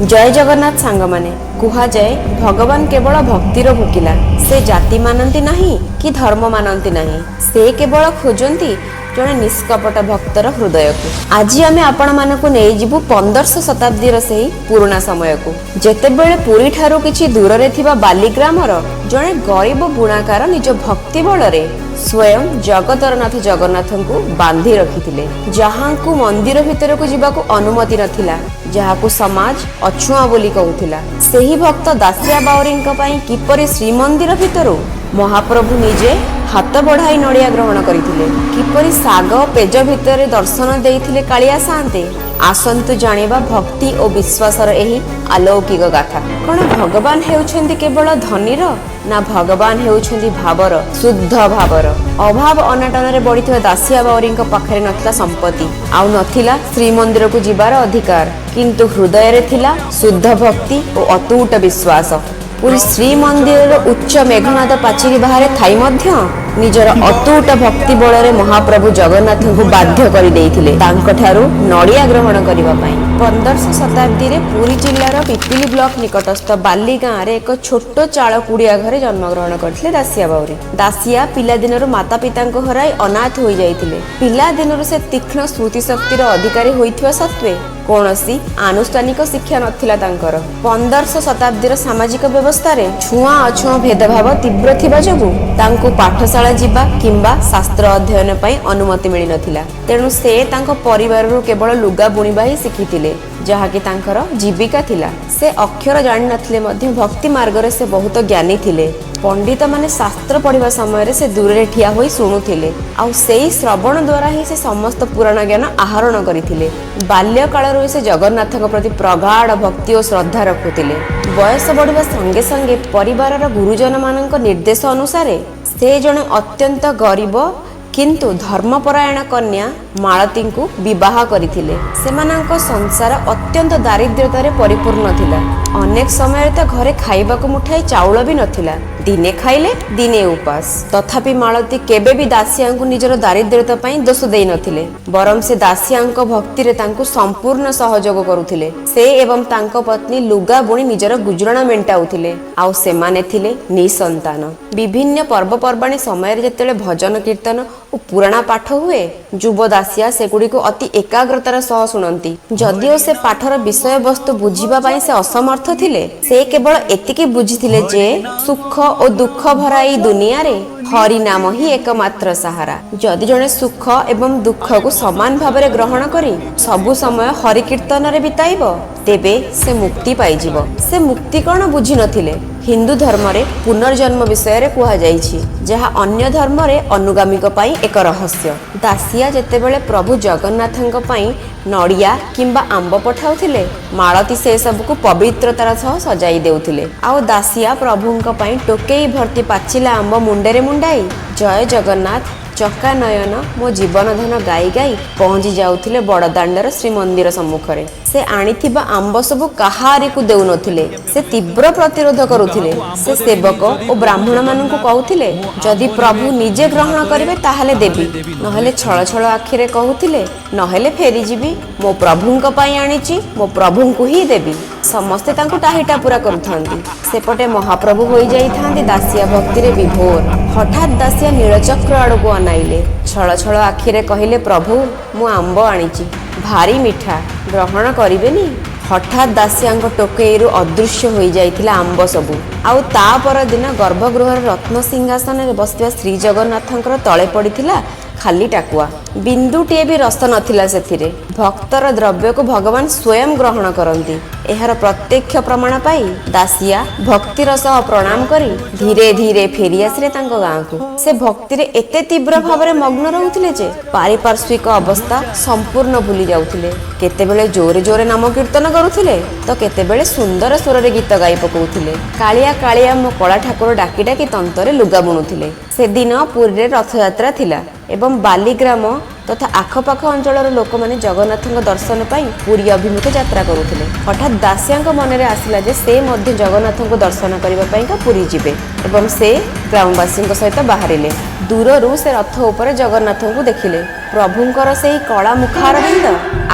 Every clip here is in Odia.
जय जगन्नाथ सांग माने कुहा जाए भगवान केवल भक्तिर भोकिला से जाति मानती नहीं कि धर्म मानती नहीं से केवल खोजती जड़े निष्कपट भक्तर हृदय को। आज आम आपण मानक नहीं जीवु 1500 शताब्दी से पुराना समय को जेतेबेले पुरी ठारू किछि दूर रे थिबा बालीग्रामर जड़े गरीब बुणाकार निज भक्ति बल रे स्वयं जगतरनाथ जगन्नाथ को बांधी रखिथिले। जहां को मंदिर भितर को जीवा को अनुमति नथिला, जहां को समाज अछुआ बोली कहूथिला, सेही भक्त दासिया बाउरींक पई किपरि श्रीमंदिर भितरु महाप्रभु निजे हाथ बढ़ाई नड़िया ग्रहण करथिले, किपरि साग पेज भितर दर्शन देइथिले कालिया सान्ते। आसंतु जानिबा भक्ति और विश्वासर एही अलौकिक गाथा। कौन भगवान हेउछन्ति केवल धनीर ना भगवान हेउछन्ति भावर, शुद्ध भावर। अभाव अनाटन रे बढ़िथिबा दासिया बाउरींक पाखरे नथिला संपत्ति आउ नथिला श्रीमंदिर को जिबार अधिकार, किंतु हृदय रे थिला शुद्ध भक्ति और अतूट विश्वास। पूरी श्रीमंदिर उच्च मेघनाद पाचेरी बाहर थाई मध्य निजर अतूट भक्ति बल रे महाप्रभु जगन्नाथ को बाध्य कर देइथिले तांको ठारू नड़िया ग्रहण करिबा पई। 1500 शताब्दी रे पुरी जिल्लार पिपिली ब्लॉक निकटस्थ बाली गाँव रे एक छोट चाळ कुड़िया घरे जन्म ग्रहण करथिले दासिया बाउरी। दासिया पिला दिनरु माता पितांको हराई अनाथ होई जाइथिले। पिला दिनरु से तीक्ष्ण स्मृति शक्तिर अधिकारी होइथिबा सत्वे कौनसी आनुष्ठानिक शिक्षा नथिला तांकर। 1500 शताब्दीर सामाजिक व्यवस्था रे छुआ अछुआ भेदभाव तीव्र थिबा जोगु तांको पाठशाला जिबा किंबा शास्त्र अध्ययन पई अनुमति मिली नथिला। तेणु से तांको परिवाररु केवल लुगा बुणिबा ही शिखिथिले, जहाँकि तांकर जीविका थिला। से अक्षर जानि नथिले मध्य भक्ति मार्ग रे से बहुत ज्ञानी थिले। पंडित माने शास्त्र पढ़िबा समय रे से दूर रे ठिया होई सुनुथिले, आउ सेही श्रवण द्वारा ही से समस्त पुराण ज्ञान आहरण करिथिले। बाल्य कालरु से जगन्नाथक प्रति प्रगाढ़ भक्ति और श्रद्धा रखुथिले। बयस बढ़िबा संगे संगे परिवारर गुरुजन मानक निर्देश अनुसार से जणे अत्यंत गरीब किंतु धर्मपरायण कन्या मालती को विवाह करथिले। सेमानंक संसार अत्यंत दारिद्र्यता रे परिपूर्ण थिला। अनेक समय तो घरे खाइबा को मुठाई चाउल भी नथिला। दिने खाइले दिने उपास। तथापि मालती केबे भी दासिया को निजर दारिद्र्यता पई दोष देई नथिले, बरम से दासिया भक्ति रे तांको संपूर्ण सहयोग करुथिले। से एवं तांको पत्नी लुगा बुणी निजर गुजराण मेंटाउथिले। आउ सेमाने थिले निसंतान। विभिन्न पर्वपर्वाणी समय रे जेतेले भजन कीर्तन और पुराण पाठ हुए युव दासिया सेगुड़ी को अति एकाग्रतार सह शुणती। जदिओ से पाठर विषय वस्तु बुझिबा पई से असमर्थ थिले, से केवल एतिकी बुझिथिले जे सुख और दुख भरा ई दुनिया रे हरि नाम ही एकमात्र सहारा। जदि जने सुख एवं दुख को समान भाव रे ग्रहण करी सबु समय हरि कीर्तन रे बिताइबो, तेबे से मुक्ति पाइजिबो। से मुक्ति कौन बुझी नथिले। हिंदू धर्म रे पुनर्जन्म विषय रे कुहा जाइछि, जहा अन्य धर्म रे अनुगामीक पई एक रहस्य। दासिया जेतेबेले प्रभु जगन्नाथंक पई नड़िया किंबा आंब पठाउथिले, मालती से सब को पवित्रतार सह सजाई देउथिले। आउ दासिया प्रभुंक पई टोकेई भर्ती पाचिला आंब मुंडे रे मुंडाई जय जगन्नाथ चका नयन मो जीवन धन गाई गाई पहुंची जाउथिले बड़दाण्डर श्रीमंदिर सम्मुखरे। से आनिथिबा आंब सबु काहारी को देउ नथिले, से तीव्र प्रतिरोध करुथिले। से सेवक और ब्राह्मण माननकु कहउथिले जदि प्रभु निजे ग्रहण करिवे ताहाले देबी, नहले छळ छळ आखिरे कहउथिले नहले फेरी जिबी, मो प्रभुंक पई आनिची मो प्रभुंकु ही देबी। समस्ते तांकु टाहिटा पूरा करुथांती। सेपटे महाप्रभु होई जाइथांती दासिया भक्ति रे विभोर। हठात दासिया नीलचक्र आड़को अनाइले, छळ छळ आखिरे कहिले प्रभु मु आंब आनिची भारी मिठा ग्रहण करिवेनी। हठात दासियाଙ୍କ टोकेईरु अदृश्य होई जाइथिला आंब सबु। आउ ता पर दिन गर्भगृहर रत्न सिंहासन रे बसिया श्री जगन्नाथंकर तळे पडिथिला खाली टाकुआ। बिंदुटीए भी रस नथिला सेथिरे। भक्तर द्रव्य को भगवान स्वयं ग्रहण करती। एहार प्रत्यक्ष प्रमाण पाई दासिया भक्ति रस प्रणाम करी धीरे धीरे फेरी आसिले तांको गाँ को। से भक्ति रे एते तीव्र भाव रे मग्न रहउथिले जे पारिपार्श्विक अवस्था संपूर्ण भूली जाउथिले। केतेबेले जोरे जोरे नाम कीर्तन करुथिले तो केतेबेले सुंदर स्वर रे गीत गाई पकाउथिले। कालिया कालिया मो कला ठाकुर डाकी डाकी तंतरे लुगा बुणुथिले। से दिन पुरी रे रथयात्रा थिला एवं बालीग्राम तथा आखपाख अंचल लोक मैंने जगन्नाथ दर्शन पाई पुरी अभिमुखे यात्रा करुले। हठात दासिया मन में आसला जे से मध्य जगन्नाथ को दर्शन करने पुरी जीवे एवं से ग्रामवासी सहित बाहरिले। दूररू से रथ उपर जगन्नाथ को देखिले। ପ୍ରଭୁଙ୍କର ସେହି କଳା ମୁଖାରବିନ୍ଦ,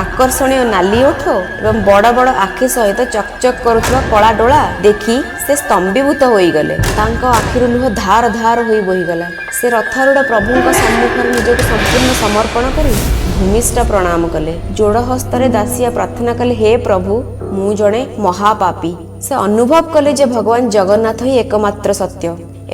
ଆକର୍ଷଣୀୟ ନାଲି ଓଠ ଏବଂ ବଡ଼ ବଡ଼ ଆଖି ସହିତ ଚକଚକ୍ କରୁଥିବା କଳା ଡୋଳା ଦେଖି ସେ ସ୍ତମ୍ଭୀଭୂତ ହୋଇଗଲେ। ତାଙ୍କ ଆଖିରୁ ଲୁହ ଧାର ଧାର ହୋଇ ବୋହିଗଲା। ସେ ରଥାରୂଢ଼ ପ୍ରଭୁଙ୍କ ସମ୍ମୁଖରେ ନିଜକୁ ସମ୍ପୂର୍ଣ୍ଣ ସମର୍ପଣ କରି ଭୂମିଷ୍ଠ ପ୍ରଣାମ କଲେ। ଯୋଡ଼ ହସ୍ତରେ ଦାସିଆ ପ୍ରାର୍ଥନା କଲେ, ହେ ପ୍ରଭୁ, ମୁଁ ଜଣେ ମହାପାପୀ। ସେ ଅନୁଭବ କଲେ ଯେ ଭଗବାନ ଜଗନ୍ନାଥ ହିଁ ଏକମାତ୍ର ସତ୍ୟ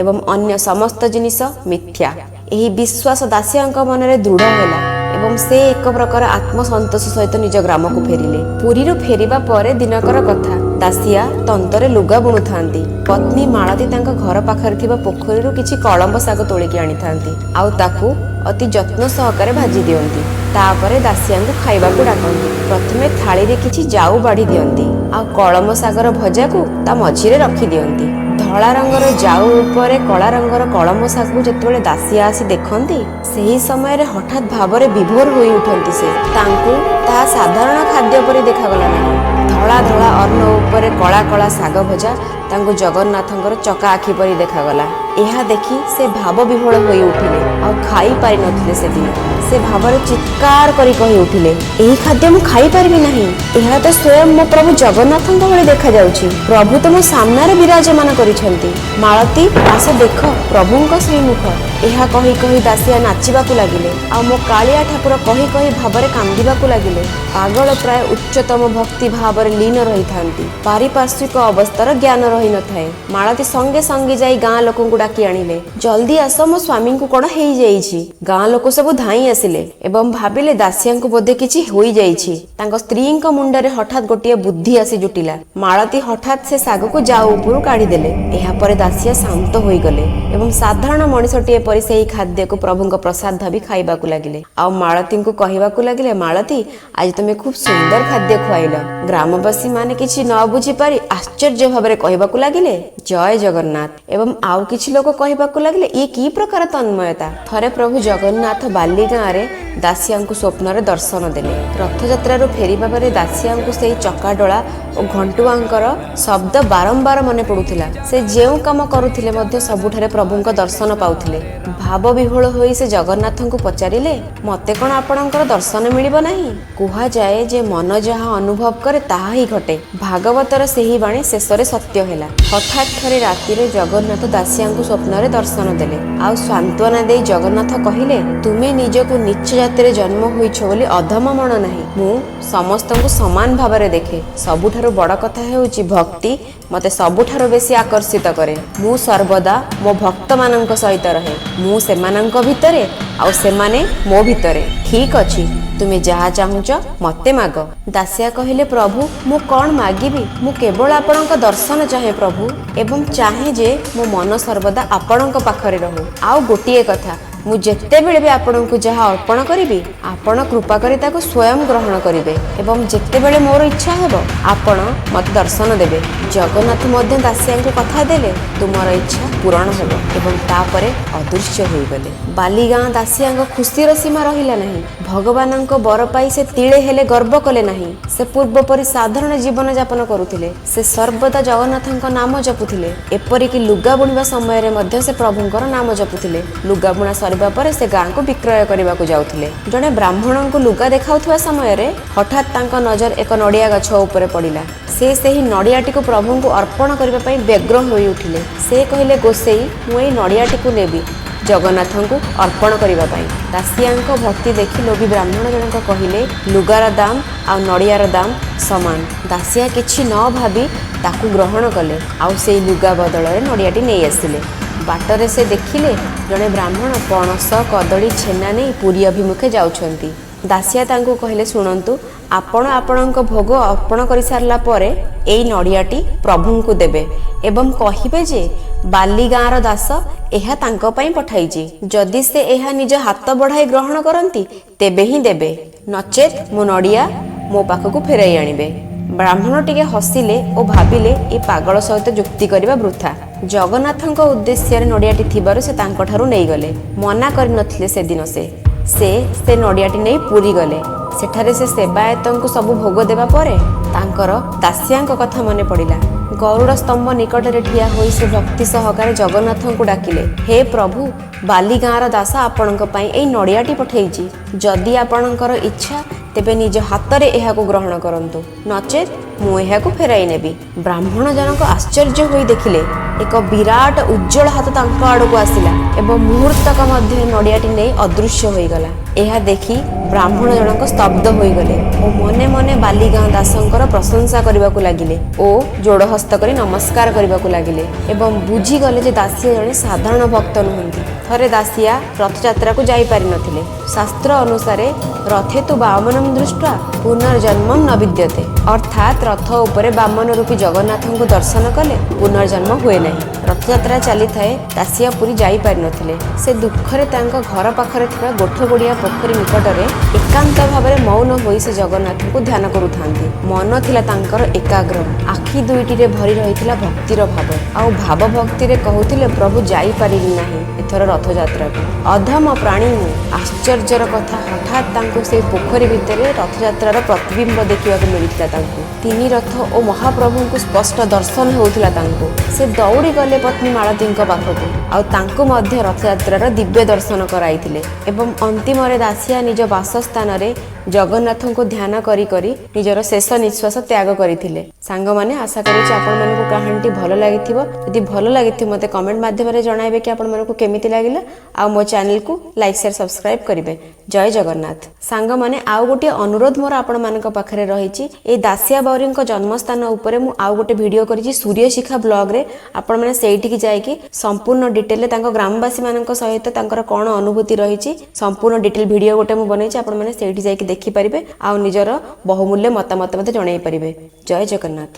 ଏବଂ ଅନ୍ୟ ସମସ୍ତ ଜିନିଷ ମିଥ୍ୟା। ଏହି ବିଶ୍ୱାସ ଦାସିଆଙ୍କ ମନରେ ଦୃଢ଼ ହେଲା ଏବଂ ସେ ଏକ ପ୍ରକାର ଆତ୍ମସନ୍ତୋଷ ସହିତ ନିଜ ଗ୍ରାମକୁ ଫେରିଲେ। ପୁରୀରୁ ଫେରିବା ପରେ ଦିନକର କଥା। ଦାସିଆ ତନ୍ତରେ ଲୁଗା ବୁଣୁଥାନ୍ତି। ପତ୍ନୀ ମାଳତୀ ତାଙ୍କ ଘର ପାଖରେ ଥିବା ପୋଖରୀରୁ କିଛି କଳମ୍ବ ଶାଗ ତୋଳିକି ଆଣିଥାନ୍ତି ଆଉ ତାକୁ ଅତି ଯତ୍ନ ସହକାରେ ଭାଜି ଦିଅନ୍ତି। ତାପରେ ଦାସିଆଙ୍କୁ ଖାଇବାକୁ ଡାକନ୍ତି। ପ୍ରଥମେ ଥାଳିରେ କିଛି ଜାଉ ବାଢ଼ି ଦିଅନ୍ତି ଆଉ କଳମ ଶାଗର ଭଜାକୁ ତା ମଝିରେ ରଖିଦିଅନ୍ତି। ଧଳା ରଙ୍ଗର ଜାଉ ଉପରେ କଳା ରଙ୍ଗର କଳମ ଶାଗକୁ ଯେତେବେଳେ ଦାସିଆ ଆସି ଦେଖନ୍ତି, ସେହି ସମୟରେ ହଠାତ୍ ଭାବରେ ବିଭୋର ହୋଇ ଉଠନ୍ତି। ସେ ତାଙ୍କୁ ତାହା ସାଧାରଣ ଖାଦ୍ୟ ପରି ଦେଖାଗଲା ନାହିଁ। ଧଳା ଧଳା ଅନ୍ନ ଉପରେ କଳା କଳା ଶାଗ ଭଜା ତାଙ୍କୁ ଜଗନ୍ନାଥଙ୍କର ଚକା ଆଖି ପରି ଦେଖାଗଲା। ଏହା ଦେଖି ସେ ଭାବ ବିହ୍ୱଳ ହୋଇ ଉଠିଲେ ଆଉ ଖାଇପାରିନଥିଲେ। ସେଦିନ ସେ ଭାବରେ ଚିତ୍କାର କରି କହି ଉଠିଲେ, ଏହି ଖାଦ୍ୟ ମୁଁ ଖାଇପାରିବି ନାହିଁ। ଏହା ତ ସ୍ୱୟଂ ମୋ ପ୍ରଭୁ ଜଗନ୍ନାଥଙ୍କ ଭଳି ଦେଖାଯାଉଛି। ପ୍ରଭୁ ତ ମୋ ସାମ୍ନାରେ ବିରାଜମାନ କରିଛନ୍ତି। ମାଳତୀ, ଆସ ଦେଖ ପ୍ରଭୁଙ୍କ ଶ୍ରୀମୁଖ। ଏହା କହି କହି ଦାସିଆ ନାଚିବାକୁ ଲାଗିଲେ ଆଉ ମୋ କାଳିଆ ଠାକୁର କହି କହି ଭାବରେ କାନ୍ଦିବାକୁ ଲାଗିଲେ। ପାଗଳ ପ୍ରାୟ ଉଚ୍ଚତମ ଭକ୍ତି ଭାବରେ ଲୀନ ରହିଥାନ୍ତି। ପାରିପାର୍ଶ୍ୱିକ ଅବସ୍ଥାର ଜ୍ଞାନ ରହିନଥାଏ। ମାଳତୀ ସଙ୍ଗେ ସଙ୍ଗେ ଯାଇ ଗାଁ ଲୋକଙ୍କୁ ଡାକି ଆଣିଲେ, ଜଲ୍ଦି ଆସ, ମୋ ସ୍ୱାମୀଙ୍କୁ କ'ଣ ହେଇଯାଇଛି। ଗାଁ ଲୋକ ସବୁ ଧାଇଁ ଆସିଲେ ଏବଂ ଭାବିଲେ ଦାସିଆଙ୍କୁ ବୋଧେ କିଛି ହୋଇଯାଇଛି। ତାଙ୍କ ସ୍ତ୍ରୀଙ୍କ ମୁଣ୍ଡରେ ହଠାତ୍ ଗୋଟିଏ ବୁଦ୍ଧି ଆସି ଜୁଟିଲା। ମାଳତୀ ହଠାତ୍ ସେ ଶାଗକୁ ଜାଉ ଉପରୁ କାଢିଦେଲେ। ଏହାପରେ ଦାସିଆ ଶାନ୍ତ ହୋଇଗଲେ ଏବଂ ସାଧାରଣ ମଣିଷଟିଏ ପରି ସେହି ଖାଦ୍ୟକୁ ପ୍ରଭୁଙ୍କ ପ୍ରସାଦ ଭାବି ଖାଇବାକୁ ଲାଗିଲେ ଆଉ ମାଳତୀଙ୍କୁ କହିବାକୁ ଲାଗିଲେ, ମାଳତୀ, ଆଜି ତମେ ଖୁବ୍ ସୁନ୍ଦର ଖାଦ୍ୟ ଖୁଆଇଲ। ଗ୍ରାମବାସୀ ମାନେ କିଛି ନ ବୁଝିପାରି ଆଶ୍ଚର୍ଯ୍ୟ ଭାବରେ କହିବାକୁ ଲାଗିଲେ, ଜୟ ଜଗନ୍ନାଥ। ଏବଂ ଆଉ କିଛି ଲୋକ କହିବାକୁ ଲାଗିଲେ, ଇଏ କି ପ୍ରକାର ତନ୍ମୟତା। ଥରେ ପ୍ରଭୁ ଜଗନ୍ନାଥ ବାଲି ଗାଁରେ ଦାସିଆଙ୍କୁ ସ୍ୱପ୍ନରେ ଦର୍ଶନ ଦେଲେ। ରଥଯାତ୍ରାରୁ ଫେରିବା ପରେ ଦାସିଆଙ୍କୁ ସେହି ଚକାଡୋଳା ଓ ଘଣ୍ଟୁଆଙ୍କର ଶବ୍ଦ ବାରମ୍ବାର ମନେ ପଡୁଥିଲା। ସେ ଯେଉଁ କାମ କରୁଥିଲେ ମଧ୍ୟ ସବୁଠାରେ ପ୍ରଭୁଙ୍କ ଦର୍ଶନ ପାଉଥିଲେ। ଭାବ ବିହ୍ୱଳ ହୋଇ ସେ ଜଗନ୍ନାଥଙ୍କୁ ପଚାରିଲେ, ମତେ କ'ଣ ଆପଣଙ୍କର ଦର୍ଶନ ମିଳିବ ନାହିଁ? କୁହାଯାଏ ଯେ ମନ ଯାହା ଅନୁଭବ କରେ ତାହା ହିଁ ଘଟେ। ଭାଗବତର ସେହି ବାଣୀ ଶେଷରେ ସତ୍ୟ ହେଲା। ହଠାତ୍ ଥରେ ରାତିରେ ଜଗନ୍ନାଥ ଦାସିଆଙ୍କୁ ସ୍ୱପ୍ନରେ ଦର୍ଶନ ଦେଲେ ଆଉ ସାନ୍ତ୍ୱନା ଦେଇ ଜଗନ୍ନାଥ କହିଲେ, ତୁମେ ନିଜକୁ ନୀଚ ଜାତିରେ ଜନ୍ମ ହୋଇଛ ବୋଲି ଅଧମ ମଣ ନାହିଁ। ମୁଁ ସମସ୍ତଙ୍କୁ ସମାନ ଭାବରେ ଦେଖେ। ସବୁଠାରୁ ବଡ଼ କଥା ହେଉଛି ଭକ୍ତି ମତେ ସବୁଠାରୁ ବେଶୀ ଆକର୍ଷିତ କରେ। ମୁଁ ସର୍ବଦା ମୋ ଭକ୍ତମାନଙ୍କ ସହିତ ରହେ। ମୁଁ ସେମାନଙ୍କ ଭିତରେ ଆଉ ସେମାନେ ମୋ ଭିତରେ। ଠିକ୍ ଅଛି, ତୁମେ ଯାହା ଚାହୁଁଛ ମତେ ମାଗ। ଦାସିଆ କହିଲେ, ପ୍ରଭୁ, ମୁଁ କ'ଣ ମାଗିବି? ମୁଁ କେବଳ ଆପଣଙ୍କ ଦର୍ଶନ ଚାହେଁ ପ୍ରଭୁ ଏବଂ ଚାହେଁ ଯେ ମୋ ମନ ସର୍ବଦା ଆପଣଙ୍କ ପାଖରେ ରହୁ। ଆଉ ଗୋଟିଏ କଥା, ମୁଁ ଯେତେବେଳେ ବି ଆପଣଙ୍କୁ ଯାହା ଅର୍ପଣ କରିବି ଆପଣ କୃପା କରି ତାକୁ ସ୍ୱୟଂ ଗ୍ରହଣ କରିବେ ଏବଂ ଯେତେବେଳେ ମୋର ଇଚ୍ଛା ହେବ ଆପଣ ମୋତେ ଦର୍ଶନ ଦେବେ। ଜଗନ୍ନାଥ ମଧ୍ୟ ଦାସିଆଙ୍କୁ କଥା ଦେଲେ, ତୁମର ଇଚ୍ଛା ପୂରଣ ହେବ ଏବଂ ତାପରେ ଅଦୃଶ୍ୟ ହୋଇଗଲେ। ବାଲିଗାଁ ଦାସିଆଙ୍କ ଖୁସିର ସୀମା ରହିଲା ନାହିଁ। ଭଗବାନଙ୍କ ବର ପାଇ ସେ ତିଳେ ହେଲେ ଗର୍ବ କଲେ ନାହିଁ। ସେ ପୂର୍ବ ପରି ସାଧାରଣ ଜୀବନଯାପନ କରୁଥିଲେ। ସେ ସର୍ବଦା ଜଗନ୍ନାଥଙ୍କ ନାମ ଜପୁଥିଲେ। ଏପରିକି ଲୁଗା ବୁଣିବା ସମୟରେ ମଧ୍ୟ ସେ ପ୍ରଭୁଙ୍କର ନାମ ଜପୁଥିଲେ। ଲୁଗା ବୁଣା ସରିବା ପରେ ସେ ଗାଁକୁ ବିକ୍ରୟ କରିବାକୁ ଯାଉଥିଲେ। ଜଣେ ବ୍ରାହ୍ମଣଙ୍କୁ ଲୁଗା ଦେଖାଉଥିବା ସମୟରେ ହଠାତ୍ ତାଙ୍କ ନଜର ଏକ ନଡ଼ିଆ ଗଛ ଉପରେ ପଡ଼ିଲା। ସେ ସେହି ନଡ଼ିଆଟିକୁ ପ୍ରଭୁଙ୍କୁ ଅର୍ପଣ କରିବା ପାଇଁ ବ୍ୟଗ୍ର ହୋଇ ଉଠିଲେ। ସେ କହିଲେ, ଗୋସେଇ, ମୁଁ ଏହି ନଡ଼ିଆଟିକୁ ନେବି ଜଗନ୍ନାଥଙ୍କୁ ଅର୍ପଣ କରିବା ପାଇଁ। ଦାସିଆଙ୍କ ଭକ୍ତି ଦେଖି ଲୋଭୀ ବ୍ରାହ୍ମଣ ଜଣକ କହିଲେ, ଲୁଗାର ଦାମ ଆଉ ନଡ଼ିଆର ଦାମ ସମାନ। ଦାସିଆ କିଛି ନ ଭାବି ତାକୁ ଗ୍ରହଣ କଲେ ଆଉ ସେଇ ଲୁଗା ବଦଳରେ ନଡ଼ିଆଟି ନେଇ ଆସିଲେ। ବାଟରେ ସେ ଦେଖିଲେ ଜଣେ ବ୍ରାହ୍ମଣ ପଣସ, କଦଳୀ, ଛେନା ନେଇ ପୁରୀ ଅଭିମୁଖେ ଯାଉଛନ୍ତି। ଦାସିଆ ତାଙ୍କୁ କହିଲେ, ଶୁଣନ୍ତୁ, ଆପଣ ଆପଣଙ୍କ ଭୋଗ ଅର୍ପଣ କରିସାରିଲା ପରେ ଏଇ ନଡ଼ିଆଟି ପ୍ରଭୁଙ୍କୁ ଦେବେ ଏବଂ କହିବେ ଯେ ବାଲି ଗାଁର ଦାସ ଏହା ତାଙ୍କ ପାଇଁ ପଠାଇଛି। ଯଦି ସେ ଏହା ନିଜ ହାତ ବଢ଼ାଇ ଗ୍ରହଣ କରନ୍ତି ତେବେ ହିଁ ଦେବେ, ନଚେତ୍ ମୋ ନଡ଼ିଆ ମୋ ପାଖକୁ ଫେରାଇ ଆଣିବେ। ବ୍ରାହ୍ମଣ ଟିକେ ହସିଲେ ଓ ଭାବିଲେ ଏ ପାଗଳ ସହିତ ଯୁକ୍ତି କରିବା ବୃଥା। ଜଗନ୍ନାଥଙ୍କ ଉଦ୍ଦେଶ୍ୟରେ ନଡ଼ିଆଟି ଥିବାରୁ ସେ ତାଙ୍କଠାରୁ ନେଇଗଲେ। ମନା କରିନଥିଲେ ସେଦିନ ସେ ନଡ଼ିଆଟି ନେଇ ପୁରୀ ଗଲେ। ସେଠାରେ ସେ ସେବାୟତଙ୍କୁ ସବୁ ଭୋଗ ଦେବା ପରେ ତାଙ୍କର ଦାସିଆଙ୍କ କଥା ମନେ ପଡ଼ିଲା। ଗରୁଡ଼ ସ୍ତମ୍ଭ ନିକଟରେ ଠିଆ ହୋଇ ସେ ଭକ୍ତି ସହକାରେ ଜଗନ୍ନାଥଙ୍କୁ ଡାକିଲେ, ହେ ପ୍ରଭୁ, ବାଲି ଗାଁର ଦାସ ଆପଣଙ୍କ ପାଇଁ ଏଇ ନଡ଼ିଆଟି ପଠେଇଛି। ଯଦି ଆପଣଙ୍କର ଇଚ୍ଛା ତେବେ ନିଜ ହାତରେ ଏହାକୁ ଗ୍ରହଣ କରନ୍ତୁ, ନଚେତ୍ ମୁଁ ଏହାକୁ ଫେରାଇ ନେବି। ବ୍ରାହ୍ମଣ ଜଣକ ଆଶ୍ଚର୍ଯ୍ୟ ହୋଇ ଦେଖିଲେ ଏକ ବିରାଟ ଉଜ୍ଜଳ ହାତ ତାଙ୍କ ଆଡ଼କୁ ଆସିଲା ଏବଂ ମୁହୂର୍ତ୍ତକ ମଧ୍ୟରେ ନଡ଼ିଆଟି ନେଇ ଅଦୃଶ୍ୟ ହୋଇଗଲା। ଏହା ଦେଖି ବ୍ରାହ୍ମଣ ଜଣକ ସ୍ତବ୍ଧ ହୋଇଗଲେ ଓ ମନେ ମନେ ବାଲିଗାଁ ଦାସଙ୍କର ପ୍ରଶଂସା କରିବାକୁ ଲାଗିଲେ ଓ ଯୋଡ଼ ହସ୍ତ କରି ନମସ୍କାର କରିବାକୁ ଲାଗିଲେ ଏବଂ ବୁଝିଗଲେ ଯେ ଦାସିଆ ଜଣେ ସାଧାରଣ ଭକ୍ତ ନୁହନ୍ତି। ଥରେ ଦାସିଆ ରଥଯାତ୍ରାକୁ ଯାଇପାରିନଥିଲେ। ଶାସ୍ତ୍ର ଅନୁସାରେ ରଥେ ତୁ ବାମନଂ ଦୃଷ୍ଟ୍ୱା ପୁନର୍ଜନ୍ମଂ ନ ବିଦ୍ୟତେ, ଅର୍ଥାତ୍ ରଥ ଉପରେ ବାମନ ରୂପୀ ଜଗନ୍ନାଥଙ୍କୁ ଦର୍ଶନ କଲେ ପୁନର୍ଜନ୍ମ ହୁଏ ନାହିଁ। ରଥଯାତ୍ରା ଚାଲିଥାଏ, ଦାସିଆ ପୁରୀ ଯାଇପାରିନଥିଲେ। ସେ ଦୁଃଖରେ ତାଙ୍କ ଘର ପାଖରେ ଥିବା ଗୋଠଗୋଡ଼ିଆ ପୋଖରୀ ନିକଟରେ ଏକାନ୍ତ ଭାବରେ ମୌନ ହୋଇ ସେ ଜଗନ୍ନାଥଙ୍କୁ ଧ୍ୟାନ କରୁଥାନ୍ତି। ମନ ଥିଲା ତାଙ୍କର ଏକାଗ୍ର, ଆଖି ଦୁଇଟିରେ ଭରି ରହିଥିଲା ଭକ୍ତିର ଭାବ ଆଉ ଭାବ ଭକ୍ତିରେ କହୁଥିଲେ, ପ୍ରଭୁ ଯାଇପାରିଲି ନାହିଁ ଏଥର ରଥଯାତ୍ରାକୁ, ଅଧମ ପ୍ରାଣୀ ମୁଁ। ଆଶ୍ଚର୍ଯ୍ୟର କଥା, ହଠାତ୍ ତାଙ୍କୁ ସେଇ ପୋଖରୀ ଭିତରେ ରଥଯାତ୍ରାର ପ୍ରତିବିମ୍ବ ଦେଖିବାକୁ ମିଳିଥିଲା। ତାଙ୍କୁ ତିନି ରଥ ଓ ମହାପ୍ରଭୁଙ୍କୁ ସ୍ପଷ୍ଟ ଦର୍ଶନ ହେଉଥିଲା ତାଙ୍କୁ। ସେ ଦୌଡ଼ି ଗଲେ ପତ୍ନୀ ମାଳତୀଙ୍କ ପାଖକୁ ଆଉ ତାଙ୍କୁ ମଧ୍ୟ ରଥଯାତ୍ରାର ଦିବ୍ୟ ଦର୍ଶନ କରାଇଥିଲେ ଏବଂ ଅନ୍ତିମରେ ଦାସିଆ ନିଜ ବାସସ୍ଥାନରେ ଜଗନ୍ନାଥଙ୍କୁ ଧ୍ୟାନ କରି କରି ନିଜର ଶେଷ ନିଶ୍ୱାସ ତ୍ୟାଗ କରିଥିଲେ। ସାଙ୍ଗମାନେ, ଆଶା କରୁଛି ଆପଣମାନଙ୍କୁ କାହାଣୀଟି ଭଲ ଲାଗିଥିବ। ଯଦି ଭଲ ଲାଗିଥିବ ମୋତେ କମେଣ୍ଟ ମାଧ୍ୟମରେ ଜଣାଇବେ କି ଆପଣମାନଙ୍କୁ କେମିତି ଲାଗିଲା ଆଉ ମୋ ଚ୍ୟାନେଲକୁ ଲାଇକ୍ ସେୟାର ସବସ୍କ୍ରାଇବ କରିବେ। ଜୟ ଜଗନ୍ନାଥ। ସାଙ୍ଗମାନେ, ଆଉ ଗୋଟିଏ ଅନୁରୋଧ ମୋର ଆପଣମାନଙ୍କ ପାଖରେ ରହିଛି। এই ଦାସିଆ ବାଉରୀଙ୍କ ଜନ୍ମସ୍ଥାନ ଉପରେ ମୁଁ ଆଉ ଗୋଟେ ଭିଡ଼ିଓ କରିଛି ସୂର୍ଯ୍ୟଶିଖା ବ୍ଲଗରେ। ଆପଣମାନେ ସେଇଠିକି ଯାଇକି ସମ୍ପୂର୍ଣ୍ଣ ଡିଟେଲରେ ତାଙ୍କ ଗ୍ରାମବାସୀମାନଙ୍କ ସହିତ ତାଙ୍କର କ'ଣ ଅନୁଭୂତି ରହିଛି ସମ୍ପୂର୍ଣ୍ଣ ଡିଟେଲ ଭିଡ଼ିଓ ଗୋଟେ ମୁଁ ବନେଇଛି। ଆପଣମାନେ ସେଇଠି ଯାଇକି ଦେଖିପାରିବେ ଆଉ ନିଜର ବହୁମୂଲ୍ୟ ମତାମତ ମୋତେ ଜଣାଇ ପାରିବେ। ଜୟ ଜଗନ୍ନାଥ।